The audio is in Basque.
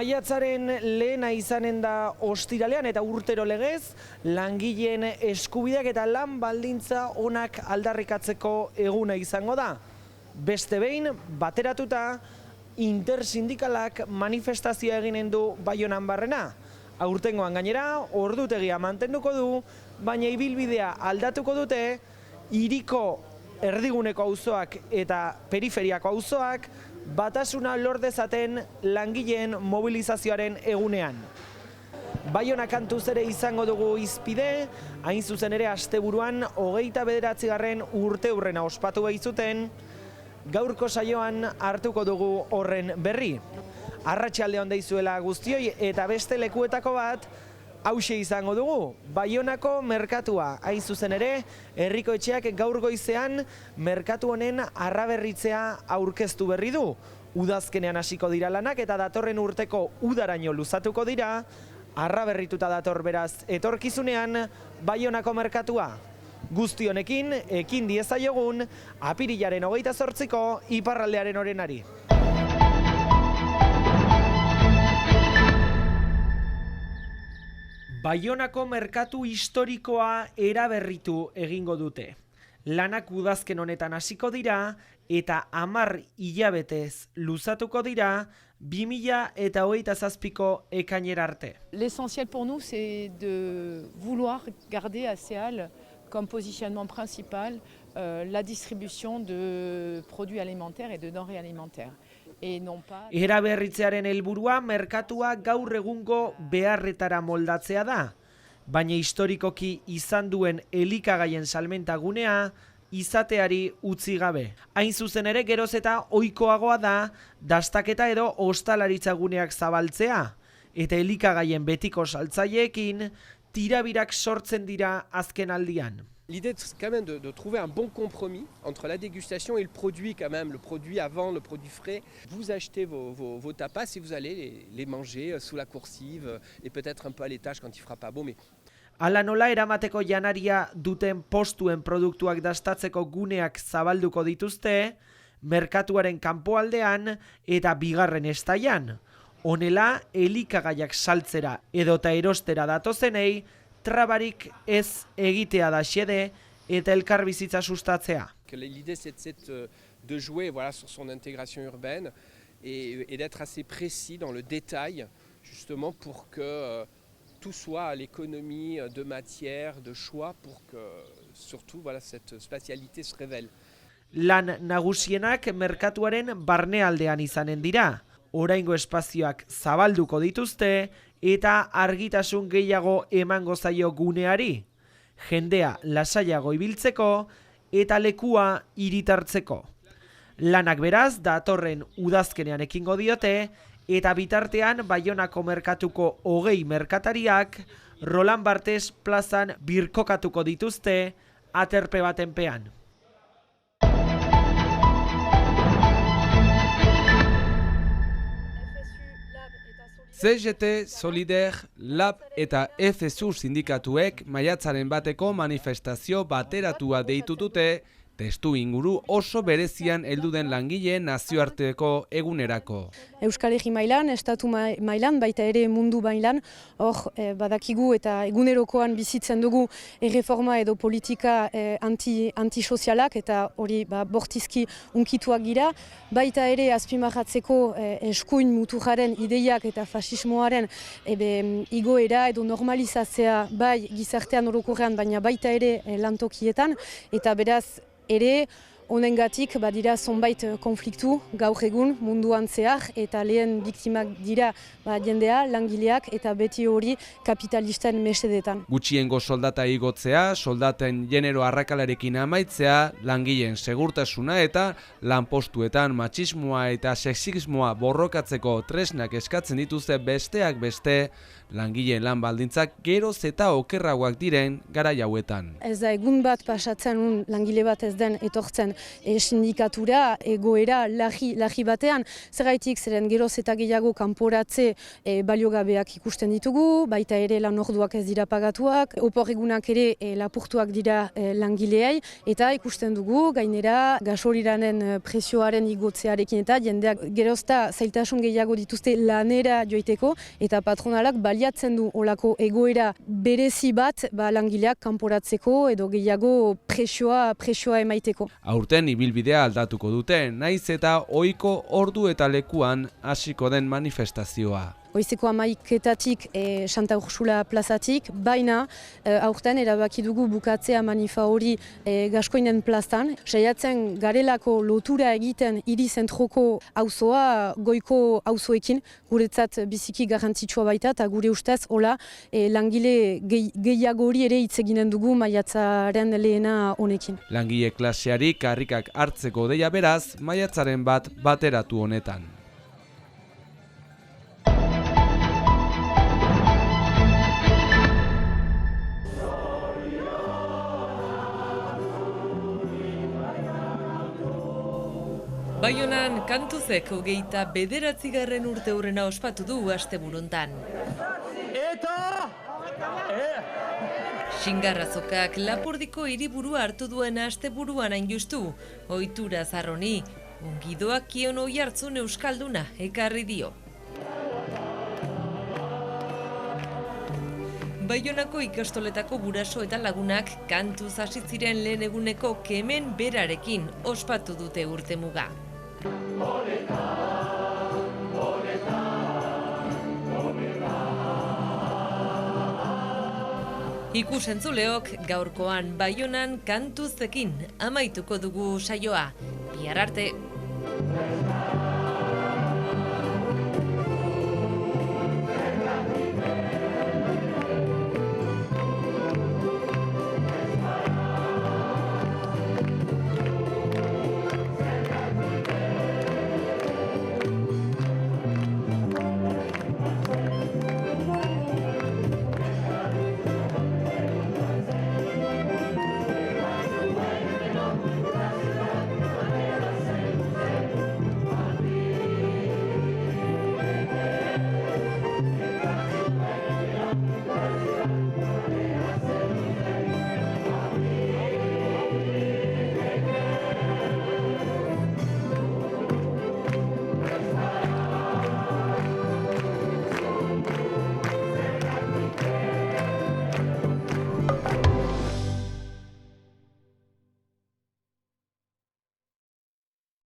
Maiatzaren lehena izanen da ostiralean eta urtero legez, langileen eskubideak eta lan baldintza onak aldarrikatzeko eguna izango da. Beste behin, bateratuta, intersindikalak manifestazioa eginen du Baionan barrena. Aurtengoan gainera, ordutegia mantenduko du, baina ibilbidea aldatuko dute, hiriko erdiguneko auzoak eta periferiako auzoak batasuna lor dezaten langileen mobilizazioaren egunean. Baiona kantuz ere izango dugu hizpide, hain zuzen ere asteburuan 29. urteurrena ospatu baitzuten, gaurko saioan hartuko dugu horren berri. Arratsalde on deizuela guztioi eta beste lekuetako bat hauxe izango dugu. Baionako merkatua, hain zuzen ere, herriko etxeak gaur goizean merkatu honen arraberritzea aurkeztu berri du. Udazkenean hasiko dira lanak eta datorren urteko udaraino luzatuko dira, arraberrituta dator beraz etorkizunean Baionako merkatua. Guzti honekin, ekin diezaiogun, apirilaren 28ko iparraldearen orenari. Baionako merkatu historikoa eraberritu egingo dute. Lanak udazken honetan hasiko dira eta 10 hilabetez luzatuko dira 2027ko ekainera arte. L'essentiel pour nous, c'est de vouloir garder à Seal comme positionnement principal la distribution de produits alimentaires et de denrées alimentaires. Eraberritzearen helburua merkatua gaur egungo beharretara moldatzea da, baina historikoki izan duen elikagaien salmenta gunea izateari utzi gabe. Hain zuzen ere geroz eta ohikoagoa da dastaketa edo ostalaritza guneak zabaltzea, eta elikagaien betiko saltzaileekin tirabirak sortzen dira azken aldian. L'idée c'est quand même de trouver un bon compromis entre la dégustation et le produit quand même, le produit avant, le produit frais. Vous achetez vos tapas et vous allez les manger sous la coursive et peut-être un peu à l'étage quand il fera pas beau. Mais... Hala nola eramateko janaria duten postuen produktuak dastatzeko guneak zabalduko dituzte, merkatuaren kanpoaldean eta bigarren estaian. Honela, elikagaiak saltzera edota erostera datozenei, trabarik ez egitea da xede eta elkarbizitza sustatzea. L'idée c'est de jouer voilà, sur son intégration urbaine et d'être assez précis dans le détail justement pour que tout soit à l'économie de matière, de choix pour que surtout voilà, cette spatialité se révèle. Lan nagusienak merkatuaren barnealdean izanen dira. Oraingo espazioak zabalduko dituzte eta argitasun gehiago emango zaio guneari. Jendea lasaiago ibiltzeko eta lekua hiritartzeko. Lanak beraz datorren udazkenean ekingo diote eta bitartean Baionako merkatuko 20 merkatariak Roland Barthes plazan birkokatuko dituzte aterpe batenpean. CGT, Solidaire, Lab eta FSU sindikatuek maiatzaren bateko manifestazio bateratua deitu dute, testu inguru oso berezian heldu den langileen nazioarteko egunerako. Euskal Herri mailan, estatu mailan, baita ere mundu mailan, hor badakigu eta egunerokoan bizitzen dugu erreforma edo politika antisozialak eta hori bortizki unkituak gira. Baita ere azpimarratzeko eskuin muturraren ideiak eta fasismoaren igoera edo normalizatzea bai gizartean orokorrean, baina baita ere lantokietan eta beraz ere, honengatik badira zonbait konfliktu gaur egun munduan zehar eta lehen biktimak dira jendea, langileak eta beti hori kapitalisten mesedetan. Gutxiengo soldata igotzea, soldaten genero arrakalarekin amaitzea, langileen segurtasuna eta lanpostuetan matxismoa eta sexismoa borrokatzeko tresnak eskatzen dituzte besteak beste Langileen lan baldintzak geroz eta okerragoak diren garai hauetan. Ez da egun bat pasatzen langile bat ez den etortzen sindikatura egoera larri batean. Zergaitik zeren geroz eta gehiago kanporatze baliogabeak ikusten ditugu, baita ere lan orduak ez dira pagatuak, opor egunak ere lapurtuak dira langileei, eta ikusten dugu gainera gasoliranen prezioaren igotzearekin eta jendeak geroz eta zailtasun gehiago dituzte lanera joiteko eta patronalak baliatzen du olako egoera berezi bat langileak kanporatzeko edo gehiago presioa emaiteko. Aurten ibilbidea aldatuko dute, naiz eta ohiko ordu eta lekuan hasiko den manifestazioa. Goizeko 11:00-etatik Santa Ursula plazatik, baina aurten erabaki dugu bukatzea manifa hori Gaskoinen plazan. Saiatzen garelako lotura egiten hiri zentroko auzoa goiko auzoekin, guretzat biziki garrantzitsua baita eta gure ustez hola langile gehiago hori ere hitz eginen dugu maiatzaren lehena honekin. Langile klaseari karrikak hartzeko deia beraz, maiatzaren bat bateratu honetan. Baionan Kantuzek 29. urteurrena ospatu du asteburuntan. Xingarrazokak Lapurdiko hiriburua hartu duen asteburuan hain justu, ohitura zarroni, ongidoak kion oihartzun euskalduna ekarri dio. Baionako ikastoletako guraso eta lagunak kantuz hasi ziren lehen eguneko kemen berarekin ospatu dute urtemuga. Ikusentzuleok gaurkoan Baionan Kantuzekin amaituko dugu saioa. Bihar arte.